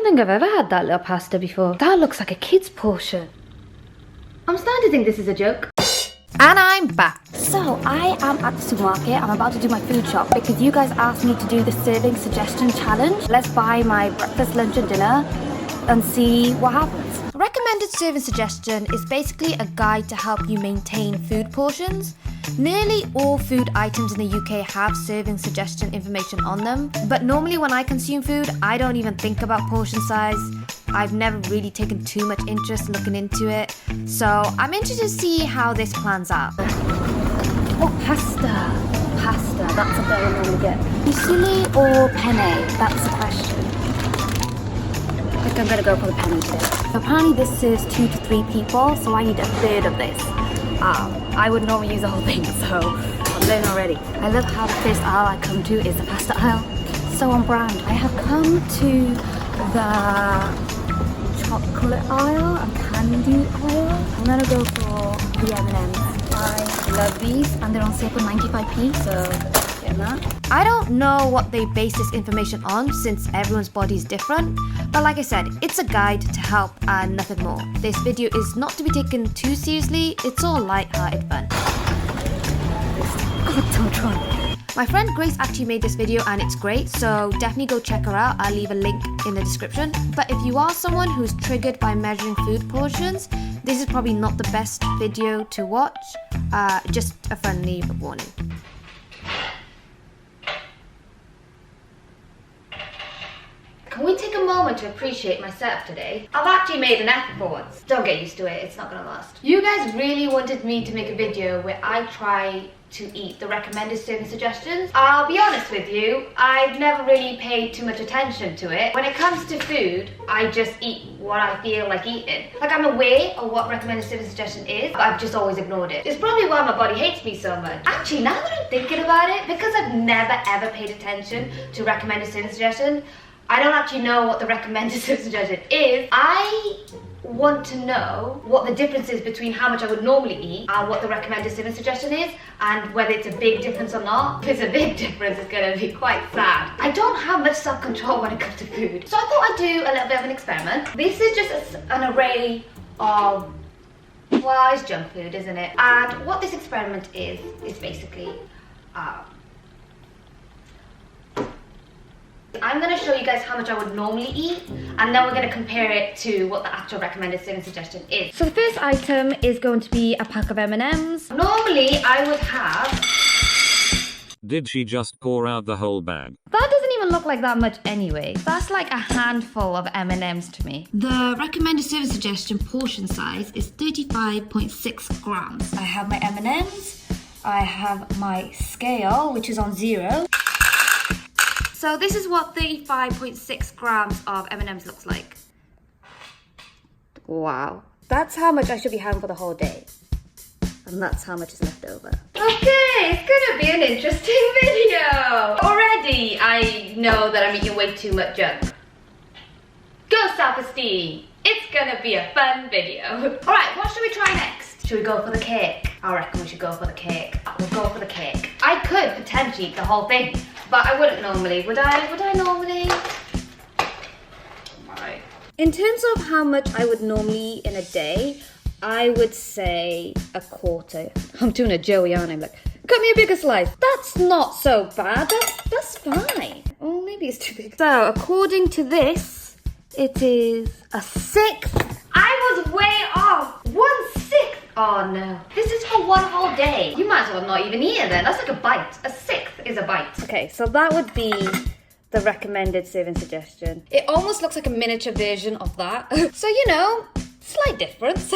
think I've ever had that little pasta before. That looks like a kid's portion. I'm starting to think this is a joke. And I'm back. So I am at the supermarket. I'm about to do my food shop because you guys asked me to do the serving suggestion challenge. Let's buy my breakfast, lunch and dinner and see what happens. A recommended serving suggestion is basically a guide to help you maintain food portions. Nearly all food items in the UK have serving suggestion information on them, but normally when I consume food, I don't even think about portion size. I've never really taken too much interest looking into it, so I'm interested to see how this plans out. Oh, pasta, that's a bit I normally get. Fusilli or penne, that's the question. I think I'm gonna go for the penne today. So apparently this serves 2 to 3 people, so I need a third of this. I would normally use the whole thing, so I'm learning already. I love how the first aisle I come to is the pasta aisle. So on brand. I have come to the chocolate aisle and candy aisle. I'm gonna go for the M&Ms. I love these and they're on sale for 95p, so getting that. I don't know what they base this information on since everyone's body is different, but like I said, it's a guide to help and nothing more. This video is not to be taken too seriously, it's all light-hearted fun. God, don't try. My friend Grace actually made this video and it's great, so definitely go check her out. I'll leave a link in the description. But if you are someone who's triggered by measuring food portions, this is probably not the best video to watch. Just a friendly warning. Can we take a moment to appreciate my setup today? I've actually made an effort for once. Don't get used to it, it's not gonna last. You guys really wanted me to make a video where I try to eat the recommended serving suggestions. I'll be honest with you, I've never really paid too much attention to it. When it comes to food, I just eat what I feel like eating. Like, I'm aware of what recommended serving suggestion is, but I've just always ignored it. It's probably why my body hates me so much. Actually, now that I'm thinking about it, because I've never ever paid attention to recommended serving suggestion, I don't actually know what the recommended serving suggestion is. I want to know what the difference is between how much I would normally eat and what the recommended serving suggestion is, and whether it's a big difference or not. If it's a big difference, it's going to be quite sad. I don't have much self-control when it comes to food, so I thought I'd do a little bit of an experiment. This is just an array of, well, it's junk food, isn't it? And what this experiment is basically I'm going to show you guys how much I would normally eat, and then we're going to compare it to what the actual recommended serving suggestion is. So the first item is going to be a pack of M&Ms. Normally I would have... Did she just pour out the whole bag? That doesn't even look like that much anyway. That's like a handful of M&Ms to me. The recommended serving suggestion portion size is 35.6 grams. I have my M&Ms. I have my scale, which is on 0. So this is what 35.6 grams of M&Ms looks like. Wow. That's how much I should be having for the whole day. And that's how much is left over. Okay, it's gonna be an interesting video. Already I know that I'm eating way too much junk. Go self-esteem. It's gonna be a fun video. Alright, what should we try next? Should we go for the cake? I reckon we should go for the cake. We'll go for the cake. I could potentially eat the whole thing, but I wouldn't normally. Would I normally? Right. In terms of how much I would normally eat in a day, I would say a quarter. I'm doing a Joey, aren't I? I'm like, cut me a bigger slice. That's not so bad. That's fine. Oh, maybe it's too big. So, according to this, it is a 1/6. I was way off. 1/6. Oh no. This is for one whole day. You might as well not even eat it then. That's like a bite. A 1/6 is a bite. Okay, so that would be the recommended serving suggestion. It almost looks like a miniature version of that. So, you know, slight difference.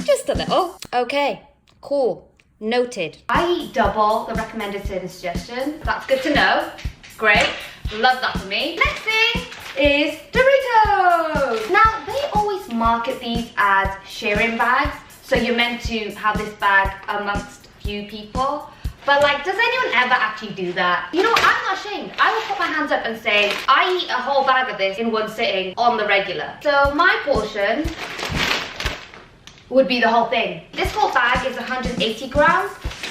Just a little. Okay, cool. Noted. I eat double the recommended serving suggestion. That's good to know. Great. Love that for me. Next thing is Doritos. Now, they always market these as sharing bags. So you're meant to have this bag amongst few people. But like, does anyone ever actually do that? You know, I'm not ashamed. I will put my hands up and say, I eat a whole bag of this in one sitting on the regular. So my portion would be the whole thing. This whole bag is 180 grams.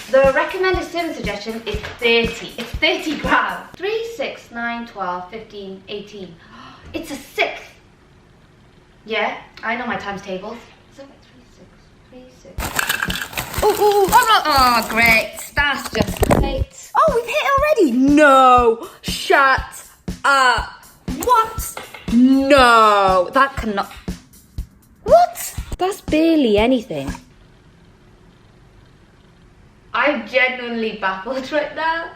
The recommended serving suggestion is 30. It's 30 grams. 3, 6, 9, 12, 15, 18. It's a 1/6. Yeah, I know my times tables. 7, 3, 6, 3, 6. Oh, oh, great. That's just great. Oh, we've hit already? No. Shut up. What? No. That cannot. What? That's barely anything. I'm genuinely baffled right now.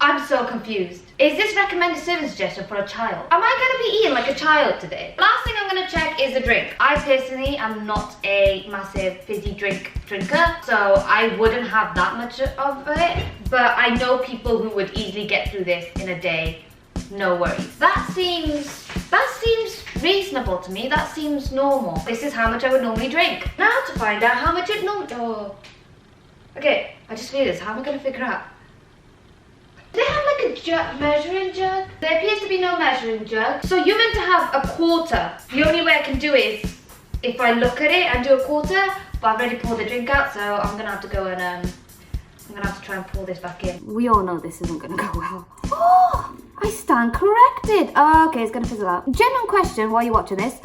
I'm so confused. Is this recommended serving suggestion for a child? Am I going to be eating like a child today? Last thing I'm going to check is the drink. I personally am not a massive fizzy drinker, so I wouldn't have that much of it. But I know people who would easily get through this in a day. No worries. That seems reasonable to me. That seems normal. This is how much I would normally drink. Now to find out how much it normally... Oh. Okay, I just feel this. How am I going to figure out? Do they have like a measuring jug? There appears to be no measuring jug. So you're meant to have a quarter. The only way I can do it is if I look at it and do a quarter, but I've already poured the drink out, so I'm gonna have to go and I'm gonna have to try and pour this back in. We all know this isn't gonna go well. Oh, I stand corrected. Oh, okay, it's gonna fizzle out. Genuine question while you're watching this.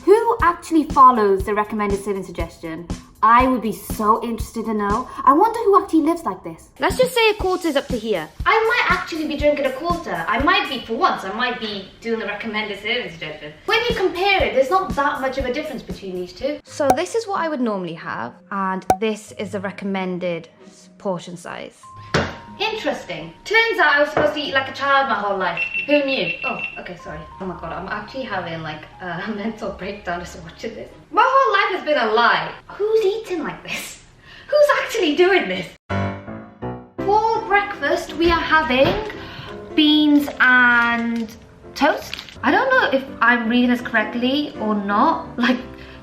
Who actually follows the recommended serving suggestion? I would be so interested to know. I wonder who actually lives like this. Let's just say a quarter is up to here. I might actually be drinking a quarter. I might be, for once, I might be doing the recommended serving suggestion. When you compare it, there's not that much of a difference between these two. So this is what I would normally have, and this is the recommended portion size. Interesting. Turns out I was supposed to eat like a child my whole life. Who knew? Oh, okay, sorry. Oh my god, I'm actually having like a mental breakdown as watching this. My whole life has been a lie. Who's eating like this? Who's actually doing this? For breakfast, we are having beans and toast. I don't know if I'm reading this correctly or not. Like,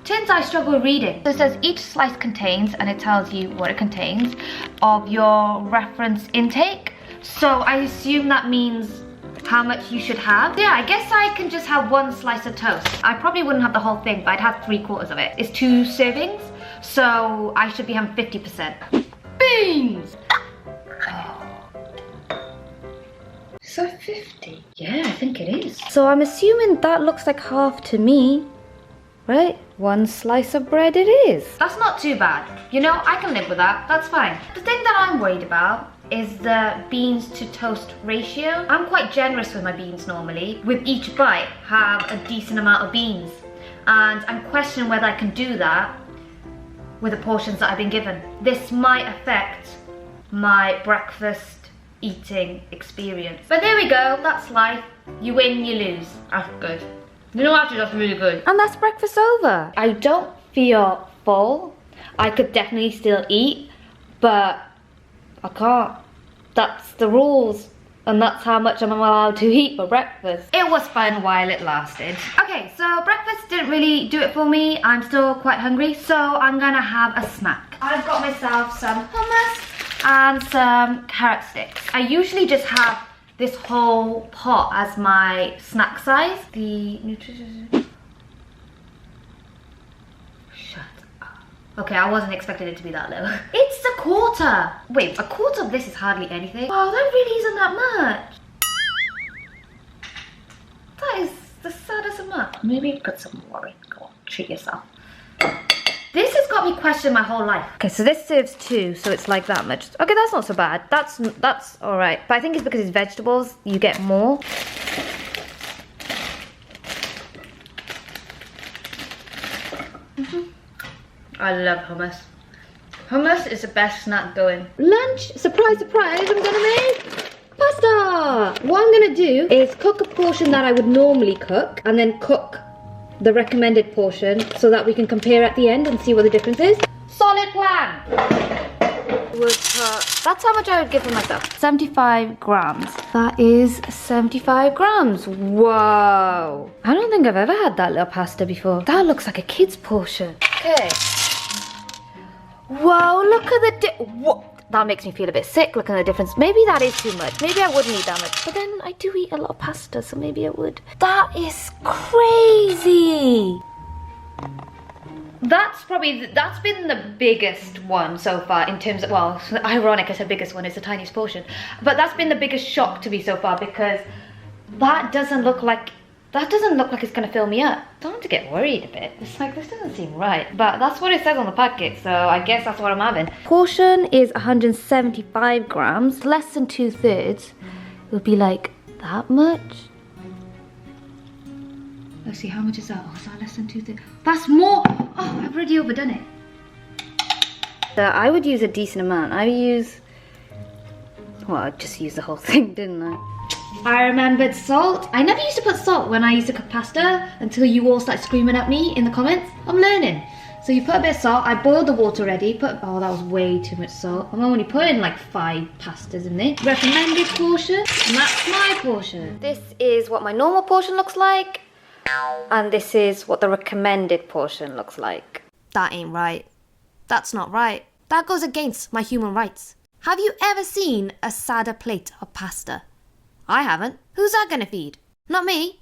turns out I struggle with reading. So it says each slice contains, and it tells you what it contains, of your reference intake. So I assume that means how much you should have. Yeah, I guess I can just have one slice of toast. I probably wouldn't have the whole thing, but I'd have 3/4 of it. It's 2 servings, so I should be having 50%. Beans! So 50? Yeah, I think it is. So I'm assuming that looks like half to me. Right? 1 slice of bread it is. That's not too bad. You know, I can live with that. That's fine. The thing that I'm worried about is the beans to toast ratio. I'm quite generous with my beans normally. With each bite, have a decent amount of beans. And I'm questioning whether I can do that with the portions that I've been given. This might affect my breakfast eating experience. But there we go. That's life. You win, you lose. That's good. You know, actually, that's really good. And that's breakfast over. I don't feel full. I could definitely still eat, but I can't. That's the rules. And that's how much I'm allowed to eat for breakfast. It was fun while it lasted. Okay, so breakfast didn't really do it for me. I'm still quite hungry, so I'm gonna have a snack. I've got myself some hummus and some carrot sticks. I usually just have this whole pot as my snack size. The nutrition... Shut up. Okay, I wasn't expecting it to be that low. It's a quarter. Wait, a quarter of this is hardly anything. Wow, that really isn't that much. That is the saddest amount. Maybe put some more in. Go on, treat yourself. This has got me questioning my whole life. Okay, so this serves 2, so it's like that much. Okay, that's not so bad. That's all right. But I think it's because it's vegetables, you get more. I love hummus. Hummus is the best snack going. Lunch, surprise, surprise, I'm gonna make pasta. What I'm gonna do is cook a portion that I would normally cook, and then cook the recommended portion so that we can compare at the end and see what the difference is. Solid plan. That's how much I would give for myself. 75 grams. That is 75 grams. Whoa. I don't think I've ever had that little pasta before. That looks like a kid's portion. Okay. Whoa, look at the what? That makes me feel a bit sick, looking at the difference. Maybe that is too much. Maybe I wouldn't eat that much. But then I do eat a lot of pasta, so maybe I would. That is crazy. That's been the biggest one so far in terms of, well, ironic I said biggest one, it's the tiniest portion. But that's been the biggest shock to me so far, because that doesn't look like That doesn't look like it's gonna fill me up. I'm starting to get worried a bit. It's like, this doesn't seem right. But that's what it says on the packet, so I guess that's what I'm having. Portion is 175 grams. Less than 2/3. It would be like that much. Let's see, how much is that? Oh, is that less than 2/3? That's more! Oh, I've already overdone it. So I would use a decent amount. I use... Well, I just used the whole thing, didn't I? I remembered salt. I never used to put salt when I used to cook pasta until you all started screaming at me in the comments. I'm learning. So you put a bit of salt. I boiled the water already. Oh, that was way too much salt. I'm only putting like 5 pastas in there. Recommended portion, and that's my portion. This is what my normal portion looks like. And this is what the recommended portion looks like. That ain't right. That's not right. That goes against my human rights. Have you ever seen a sadder plate of pasta? I haven't. Who's that gonna feed? Not me.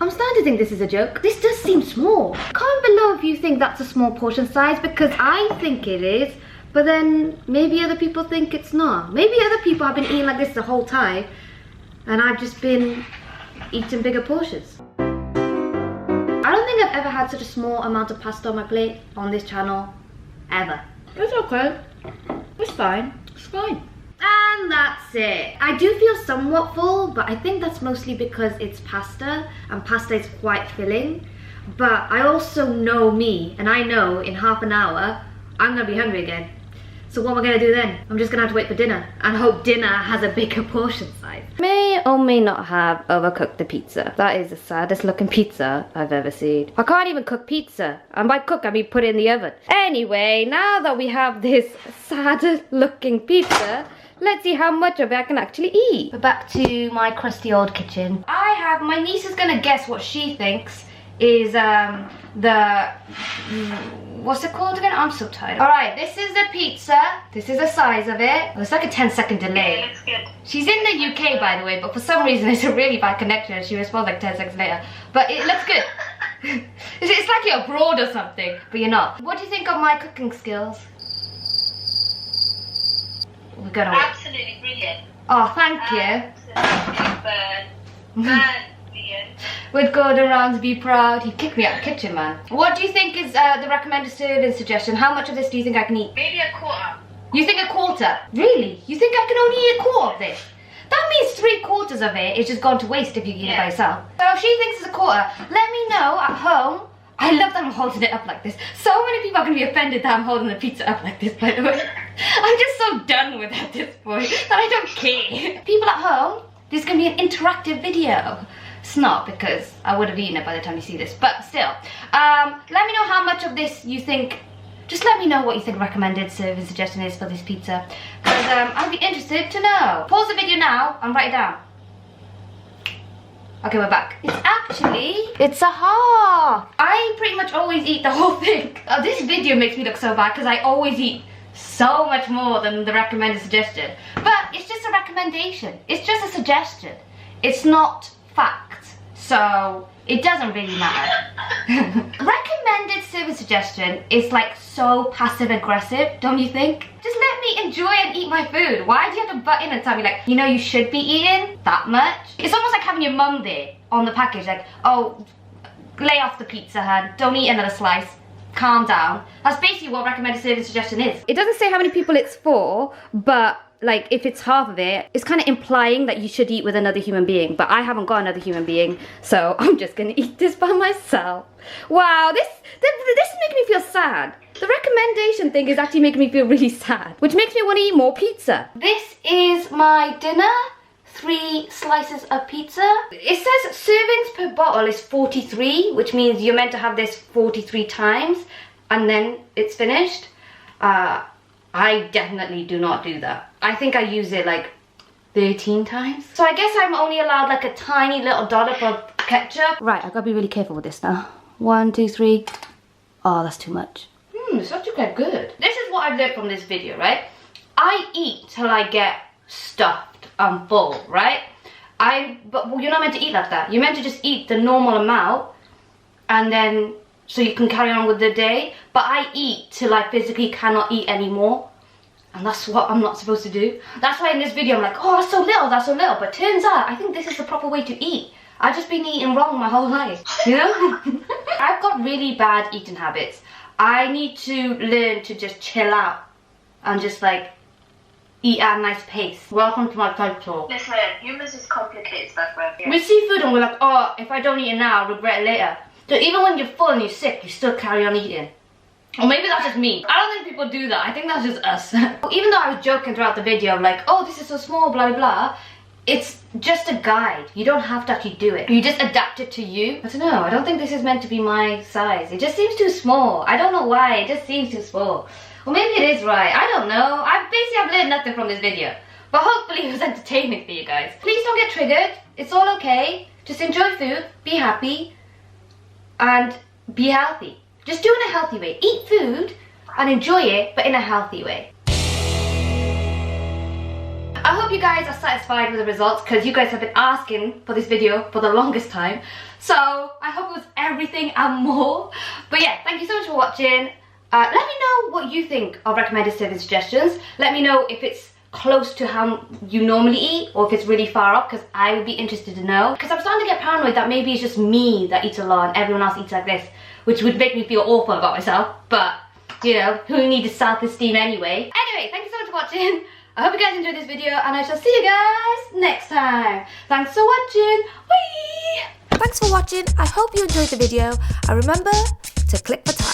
I'm starting to think this is a joke. This does seem small. Comment below if you think that's a small portion size, because I think it is, but then maybe other people think it's not. Maybe other people have been eating like this the whole time, and I've just been eating bigger portions. I don't think I've ever had such a small amount of pasta on my plate on this channel, ever. It's okay. It's fine. It's fine. And that's it. I do feel somewhat full, but I think that's mostly because it's pasta, and pasta is quite filling. But I also know me, and I know in half an hour, I'm gonna be hungry again. So what am I gonna do then? I'm just gonna have to wait for dinner, and hope dinner has a bigger portion size. May or may not have overcooked the pizza. That is the saddest looking pizza I've ever seen. I can't even cook pizza. And by cook, I mean put it in the oven. Anyway, now that we have this sad looking pizza, let's see how much of it I can actually eat. We're back to my crusty old kitchen. My niece is gonna guess what she thinks is what's it called again? I'm so tired. Alright, this is the pizza. This is the size of it. Oh, it's like a 10-second delay. Yeah, looks good. She's in the UK, by the way, but for some reason it's a really bad connection. She responds like 10 seconds later. But it looks good. It's like you're abroad or something, but you're not. What do you think of my cooking skills? We're gonna wait. Absolutely brilliant. Oh, thank you. Absolutely brilliant. With Gordon Ramsay, be proud. He kicked me out of the kitchen, man. What do you think is the recommended serving suggestion? How much of this do you think I can eat? Maybe a quarter. You think a quarter? Really? You think I can only eat a quarter of this? That means 3/4 of it is just gone to waste if you eat it by yourself. So if she thinks it's a quarter, let me know at home. I love that I'm holding it up like this. So many people are going to be offended that I'm holding the pizza up like this, by the way. I'm just so done with it at this point that I don't care. People at home, this is going to be an interactive video. It's not, because I would have eaten it by the time you see this, but still. Let me know how much of this you think. Just let me know what you think recommended serving suggestion is for this pizza, because I'd be interested to know. Pause the video now and write it down. Okay, we're back. It's a half. I pretty much always eat the whole thing. This video makes me look so bad because I always eat so much more than the recommended suggestion. But it's just a recommendation. It's just a suggestion. It's not fact. So it doesn't really matter. Recommended serving suggestion is like so passive aggressive, don't you think? Just let me enjoy and eat my food. Why do you have to butt in and tell me like, you know, you should be eating that much? It's almost like having your mum there on the package, like, oh, lay off the pizza, hun. Don't eat another slice. Calm down. That's basically what recommended serving suggestion is. It doesn't say how many people it's for, but like if it's half of it, it's kind of implying that you should eat with another human being, but I haven't got another human being, so I'm just gonna eat this by myself. Wow, this is making me feel sad. The recommendation thing is actually making me feel really sad, which makes me want to eat more pizza. This is my dinner. 3 slices of pizza. It says servings per bottle is 43, which means you're meant to have this 43 times and then it's finished. I definitely do not do that. I think I use it like 13 times. So I guess I'm only allowed like a tiny little dollop of ketchup. Right, I've got to be really careful with this now. 1, 2, 3. Oh, that's too much. It's actually quite good. This is what I've learned from this video, right? I eat till I get stuffed and full, right? But you're not meant to eat like that. You're meant to just eat the normal amount and then so you can carry on with the day. But I eat till I physically cannot eat anymore. And that's what I'm not supposed to do. That's why in this video I'm like, oh, that's so little, that's so little. But turns out, I think this is the proper way to eat. I've just been eating wrong my whole life, you know? I've got really bad eating habits. I need to learn to just chill out and just like eat at a nice pace. Welcome to my TED Talk. Listen, humans just complicate stuff, right? We see food and we're like, oh, if I don't eat it now, I'll regret it later. So even when you're full and you're sick, you still carry on eating. Or maybe that's just me. I don't think people do that. I think that's just us. Even though I was joking throughout the video, like, oh, this is so small, blah, blah, blah. It's just a guide. You don't have to actually do it. You just adapt it to you. I don't know. I don't think this is meant to be my size. It just seems too small. I don't know why. It just seems too small. Or maybe it is right. I don't know. I've learned nothing from this video. But hopefully it was entertaining for you guys. Please don't get triggered. It's all okay. Just enjoy food. Be happy. And be healthy. Just do it in a healthy way. Eat food and enjoy it, but in a healthy way. I hope you guys are satisfied with the results because you guys have been asking for this video for the longest time. So I hope it was everything and more. But yeah, thank you so much for watching. Let me know what you think of recommended serving suggestions. Let me know if it's close to how you normally eat or if it's really far off, because I would be interested to know. Because I'm starting to get paranoid that maybe it's just me that eats a lot and everyone else eats like this, which would make me feel awful about myself. But, you know, who needs self-esteem anyway? Anyway, thank you so much for watching. I hope you guys enjoyed this video and I shall see you guys next time. Thanks for watching. Bye! Thanks for watching. I hope you enjoyed the video. And remember to click for time.